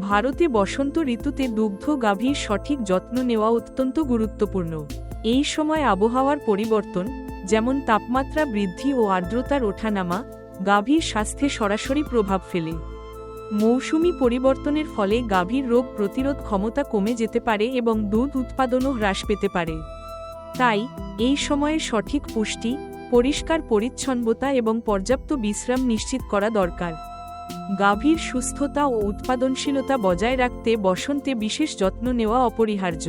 ভারতে বসন্ত ঋতুতে দুগ্ধ গাভীর সঠিক যত্ন নেওয়া অত্যন্ত গুরুত্বপূর্ণ। এই সময় আবহাওয়ার পরিবর্তন, যেমন তাপমাত্রা বৃদ্ধি ও আর্দ্রতার ওঠানামা, গাভীর স্বাস্থ্যে সরাসরি প্রভাব ফেলে। মৌসুমি পরিবর্তনের ফলে গাভীর রোগ প্রতিরোধ ক্ষমতা কমে যেতে পারে এবং দুধ উৎপাদনও হ্রাস পেতে পারে। তাই এই সময়ে সঠিক পুষ্টি, পরিষ্কার পরিচ্ছন্নতা এবং পর্যাপ্ত বিশ্রাম নিশ্চিত করা দরকার। গাভীর সুস্থতা ও উৎপাদনশীলতা বজায় রাখতে বসন্তে বিশেষ যত্ন নেওয়া অপরিহার্য।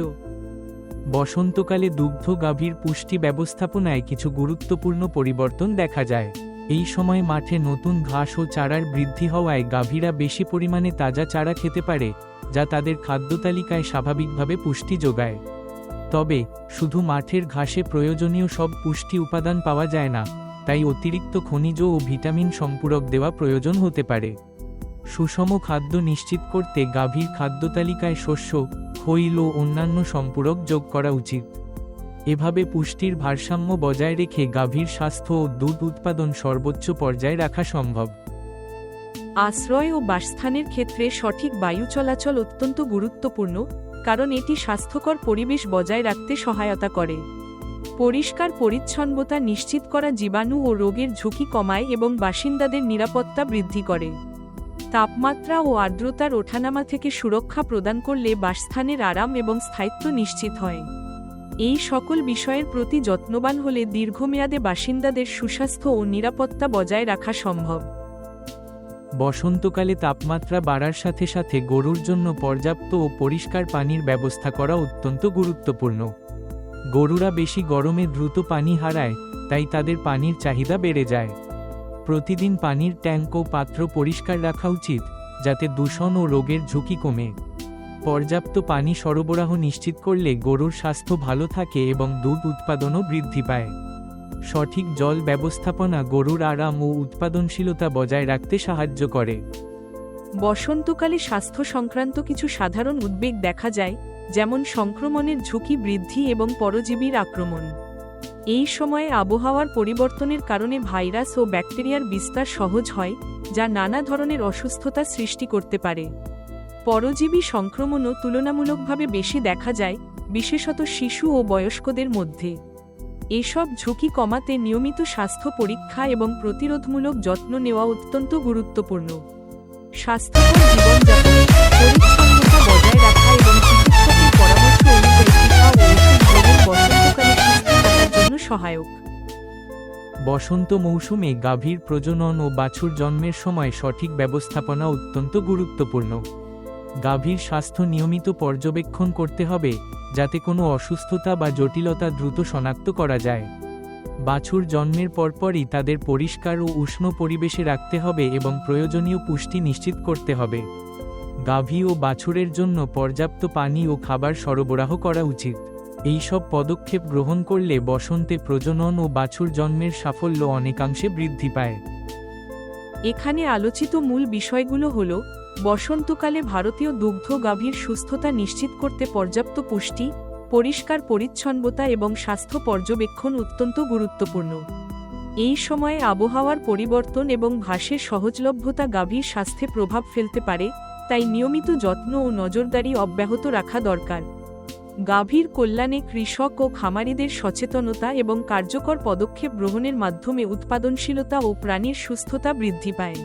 বসন্তকালে দুগ্ধ গাভীর পুষ্টি ব্যবস্থাপনায় কিছু গুরুত্বপূর্ণ পরিবর্তন দেখা যায়। এই সময় মাঠে নতুন ঘাস ও চারার বৃদ্ধি হওয়ায় গাভীরা বেশি পরিমাণে তাজা চারা খেতে পারে, যা তাদের খাদ্যতালিকায় স্বাভাবিকভাবে পুষ্টি যোগায়। তবে শুধু মাঠের ঘাসে প্রয়োজনীয় সব পুষ্টি উপাদান পাওয়া যায় না, তাই অতিরিক্ত খনিজ ও ভিটামিন সম্পূরক দেওয়া প্রয়োজন হতে পারে। সুষম খাদ্য নিশ্চিত করতে গাভীর খাদ্যতালিকায় শস্য, খৈল ও অন্যান্য সম্পূরক যোগ করা উচিত। এভাবে পুষ্টির ভারসাম্য বজায় রেখে গাভীর স্বাস্থ্য ও দুধ উৎপাদন সর্বোচ্চ পর্যায়ে রাখা সম্ভব। আশ্রয় ও বাসস্থানের ক্ষেত্রে সঠিক বায়ু চলাচল অত্যন্ত গুরুত্বপূর্ণ, কারণ এটি স্বাস্থ্যকর পরিবেশ বজায় রাখতে সহায়তা করে। পরিষ্কার পরিচ্ছন্নতা নিশ্চিত করা জীবাণু ও রোগের ঝুঁকি কমায় এবং বাসিন্দাদের নিরাপত্তা বৃদ্ধি করে। তাপমাত্রা ও আর্দ্রতার ওঠানামা থেকে সুরক্ষা প্রদান করলে বাসস্থানের আরাম এবং স্থায়িত্ব নিশ্চিত হয়। এই সকল বিষয়ের প্রতি যত্নবান হলে দীর্ঘমেয়াদে বাসিন্দাদের সুস্বাস্থ্য ও নিরাপত্তা বজায় রাখা সম্ভব। বসন্তকালে তাপমাত্রা বাড়ার সাথে সাথে গরুর জন্য পর্যাপ্ত ও পরিষ্কার পানির ব্যবস্থা করা অত্যন্ত গুরুত্বপূর্ণ। গরুরা বেশি গরমে দ্রুত পানি হারায়, তাই তাদের পানির চাহিদা বেড়ে যায়। প্রতিদিন পানির ট্যাঙ্ক ও পাত্র পরিষ্কার রাখা উচিত, যাতে দূষণ ও রোগের ঝুঁকি কমে। পর্যাপ্ত পানি সরবরাহ নিশ্চিত করলে গরুর স্বাস্থ্য ভালো থাকে এবং দুধ উৎপাদনও বৃদ্ধি পায়। সঠিক জল ব্যবস্থাপনা গরুর আরাম ও উৎপাদনশীলতা বজায় রাখতে সাহায্য করে। বসন্তকালে স্বাস্থ্য সংক্রান্ত কিছু সাধারণ উদ্বেগ দেখা যায়, যেমন সংক্রমণের ঝুঁকি বৃদ্ধি এবং পরজীবীর আক্রমণ। এই সময়ে আবহাওয়ার পরিবর্তনের কারণে ভাইরাস ও ব্যাকটেরিয়ার বিস্তার সহজ হয়, যা নানা ধরনের অসুস্থতা সৃষ্টি করতে পারে। পরজীবী সংক্রমণও তুলনামূলকভাবে বেশি দেখা যায়, বিশেষত শিশু ও বয়স্কদের মধ্যে। এসব ঝুঁকি কমাতে নিয়মিত স্বাস্থ্য পরীক্ষা এবং প্রতিরোধমূলক যত্ন নেওয়া অত্যন্ত গুরুত্বপূর্ণ। স্বাস্থ্যকর জীবনযাপন, পরিচ্ছন্নতা বজায় রাখা এবং চিকিৎসকের পরামর্শ অনুযায়ী টিকা ও ওষুধ গ্রহণ বসন্তকালে সুস্থ থাকার জন্য সহায়ক। বসন্ত মৌসুমে গাভীর প্রজনন ও বাছুর জন্মের সময় সঠিক ব্যবস্থাপনা অত্যন্ত গুরুত্বপূর্ণ। গাভীর স্বাস্থ্য নিয়মিত পর্যবেক্ষণ করতে হবে, যাতে কোনো অসুস্থতা বা জটিলতা দ্রুত শনাক্ত করা যায়। বাছুর জন্মের পরপরই তাদের পরিষ্কার ও উষ্ণ পরিবেশে রাখতে হবে এবং প্রয়োজনীয় পুষ্টি নিশ্চিত করতে হবে। গাভী ও বাছুরের জন্য পর্যাপ্ত পানি ও খাবার সরবরাহ করা উচিত। এই সব পদক্ষেপ গ্রহণ করলে বসন্তে প্রজনন ও বাছুর জন্মের সাফল্য অনেকাংশে বৃদ্ধি পায়। এখানে আলোচিত মূল বিষয়গুলো হল: বসন্তকালে ভারতীয় দুগ্ধ গাভীর সুস্থতা নিশ্চিত করতে পর্যাপ্ত পুষ্টি, পরিষ্কার পরিচ্ছন্নতা এবং স্বাস্থ্য পর্যবেক্ষণ অত্যন্ত গুরুত্বপূর্ণ। এই সময়ে আবহাওয়ার পরিবর্তন এবং ঘাসের সহজলভ্যতা গাভীর স্বাস্থ্যে প্রভাব ফেলতে পারে, তাই নিয়মিত যত্ন ও নজরদারি অব্যাহত রাখা দরকার। গাভীর কল্যাণে কৃষক ও খামারিদের সচেতনতা এবং কার্যকর পদক্ষেপ গ্রহণের মাধ্যমে উৎপাদনশীলতা ও প্রাণীর সুস্থতা বৃদ্ধি পায়।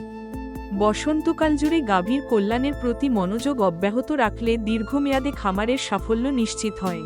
বসন্তকাল জুড়ে গাভীর কল্যাণের প্রতি মনোযোগ অব্যাহত রাখলে দীর্ঘমেয়াদে খামারের সাফল্য নিশ্চিত হয়।